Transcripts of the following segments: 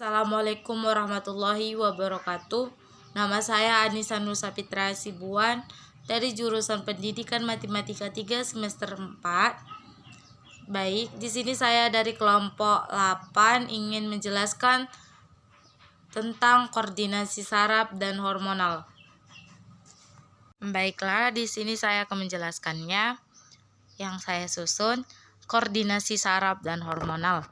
Assalamualaikum warahmatullahi wabarakatuh. Nama saya Anissa Nusapitra Sibuan dari jurusan Pendidikan Matematika 3 semester 4. Baik, di sini saya dari kelompok 8 ingin menjelaskan tentang koordinasi saraf dan hormonal. Baiklah, di sini saya akan menjelaskannya. Yang saya susun, koordinasi saraf dan hormonal.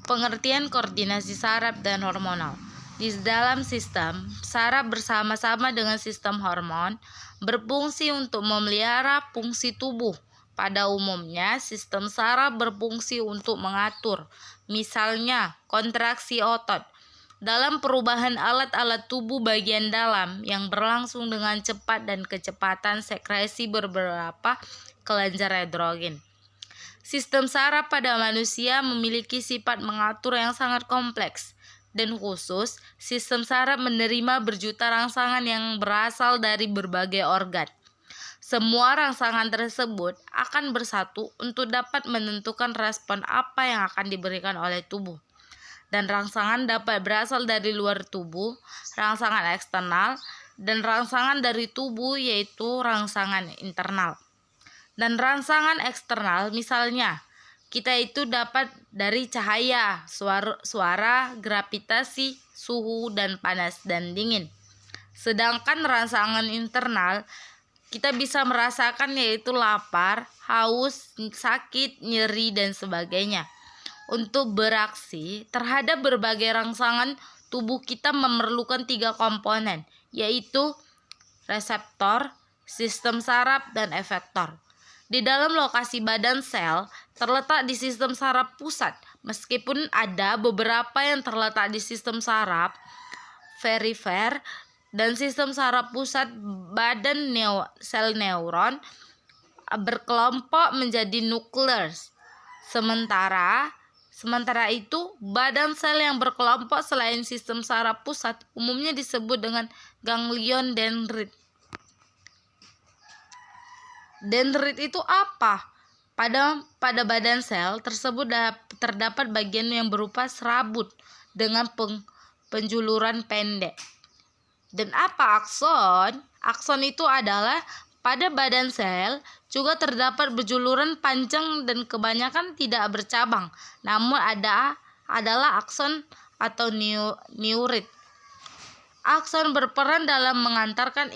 Pengertian koordinasi saraf dan hormonal. Di dalam sistem, saraf bersama-sama dengan sistem hormon berfungsi untuk memelihara fungsi tubuh. Pada umumnya, sistem saraf berfungsi untuk mengatur, misalnya kontraksi otot, dalam perubahan alat-alat tubuh bagian dalam yang berlangsung dengan cepat dan kecepatan sekresi beberapa kelenjar androgen. Sistem saraf pada manusia memiliki sifat mengatur yang sangat kompleks dan khusus. Sistem saraf menerima berjuta rangsangan yang berasal dari berbagai organ. Semua rangsangan tersebut akan bersatu untuk dapat menentukan respon apa yang akan diberikan oleh tubuh. Dan rangsangan dapat berasal dari luar tubuh, rangsangan eksternal, dan rangsangan dari tubuh yaitu rangsangan internal. Dan rangsangan eksternal misalnya kita itu dapat dari cahaya, suara, gravitasi, suhu, dan panas dan dingin. Sedangkan rangsangan internal kita bisa merasakan yaitu lapar, haus, sakit, nyeri, dan sebagainya. Untuk beraksi terhadap berbagai rangsangan, tubuh kita memerlukan 3 komponen, yaitu reseptor, sistem saraf, dan efektor. Di dalam lokasi badan sel terletak di sistem saraf pusat, meskipun ada beberapa yang terletak di sistem saraf perifer dan sistem saraf pusat. Badan sel neuron berkelompok menjadi nukleus. Sementara itu, badan sel yang berkelompok selain sistem saraf pusat umumnya disebut dengan ganglion dendrit. Dendrit itu apa? Pada badan sel tersebut terdapat bagian yang berupa serabut dengan penjuluran pendek. Dan apa akson? Akson itu adalah pada badan sel juga terdapat berjuluran panjang dan kebanyakan tidak bercabang. Namun adalah akson atau neurit. Akson berperan dalam mengantarkan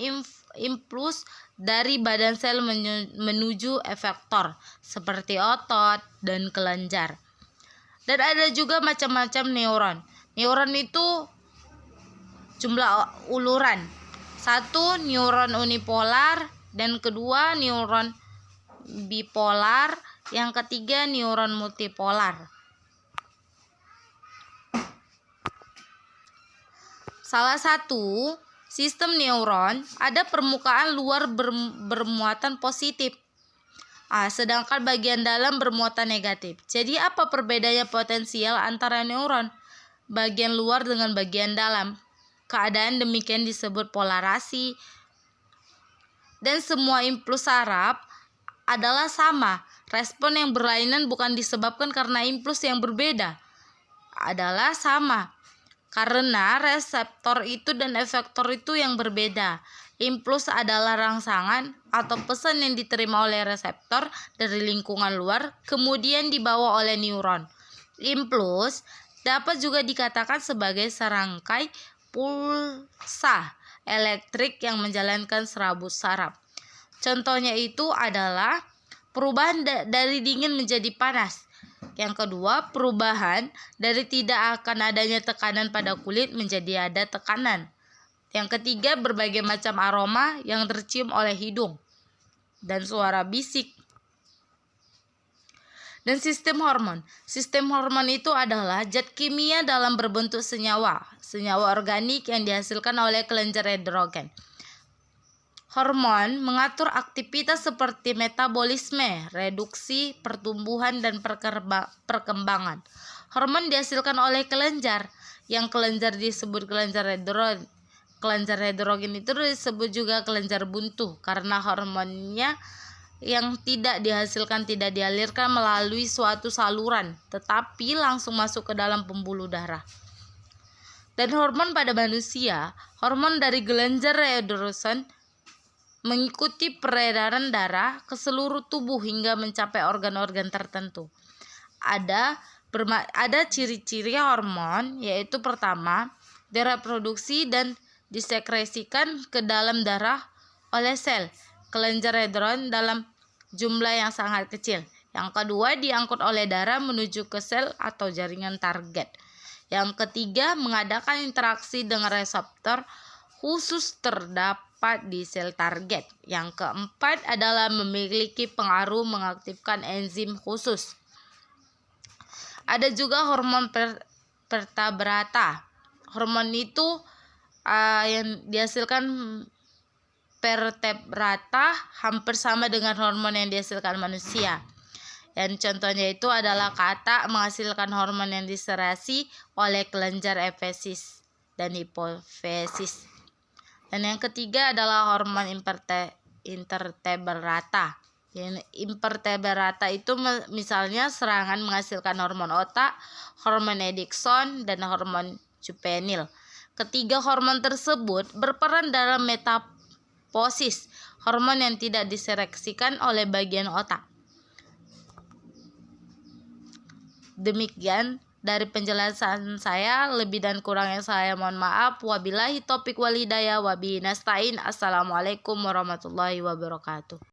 impuls dari badan sel menuju efektor seperti otot dan kelenjar. Dan ada juga macam-macam neuron. Neuron itu jumlah uluran. 1 neuron unipolar, dan kedua neuron bipolar, yang ketiga neuron multipolar. Salah satu sistem neuron ada permukaan luar bermuatan positif, sedangkan bagian dalam bermuatan negatif. Jadi apa perbedaannya potensial antara neuron bagian luar dengan bagian dalam? Keadaan demikian disebut polarasi. Dan semua impuls saraf adalah sama. Respon yang berlainan bukan disebabkan karena impuls yang berbeda, adalah sama karena reseptor itu dan efektor itu yang berbeda. Impuls adalah rangsangan atau pesan yang diterima oleh reseptor dari lingkungan luar kemudian dibawa oleh neuron. Impuls dapat juga dikatakan sebagai serangkai pulsa elektrik yang menjalankan serabut saraf. Contohnya itu adalah perubahan dari dingin menjadi panas. Yang kedua, perubahan dari tidak akan adanya tekanan pada kulit menjadi ada tekanan. Yang ketiga, berbagai macam aroma yang tercium oleh hidung dan suara bisik. Dan sistem hormon. Sistem hormon itu adalah zat kimia dalam berbentuk senyawa organik yang dihasilkan oleh kelenjar androgen. Hormon mengatur aktivitas seperti metabolisme, reduksi, pertumbuhan, dan perkembangan. Hormon dihasilkan oleh kelenjar, yang kelenjar disebut kelenjar androgen. Kelenjar androgen itu disebut juga kelenjar buntu karena hormonnya yang tidak dihasilkan tidak dialirkan melalui suatu saluran, tetapi langsung masuk ke dalam pembuluh darah. Dan hormon pada manusia, hormon dari kelenjar reproduksi mengikuti peredaran darah ke seluruh tubuh hingga mencapai organ-organ tertentu. Ada ciri-ciri hormon, yaitu pertama, direproduksi dan disekresikan ke dalam darah oleh sel kelenjar reproduksi dalam jumlah yang sangat kecil. Yang kedua, diangkut oleh darah menuju ke sel atau jaringan target. Yang ketiga, mengadakan interaksi dengan reseptor khusus terdapat di sel target. Yang keempat adalah memiliki pengaruh mengaktifkan enzim khusus. Ada juga hormon vertebrata. Hormon itu yang dihasilkan vertebrata hampir sama dengan hormon yang dihasilkan manusia. Dan contohnya itu adalah kata menghasilkan hormon yang diserasi oleh kelenjar epifisis dan hipofisis. Dan yang ketiga adalah hormon invertebrata. Invertebrata itu misalnya serangan menghasilkan hormon otak, hormon Edison, dan hormon juvenil. Ketiga hormon tersebut berperan dalam metabosis, hormon yang tidak disekresikan oleh bagian otak. Demikian dari penjelasan saya, lebih dan kurangnya saya mohon maaf. Wabillahi taufiq wal hidayah, wabihi nasta'in. Assalamualaikum warahmatullahi wabarakatuh.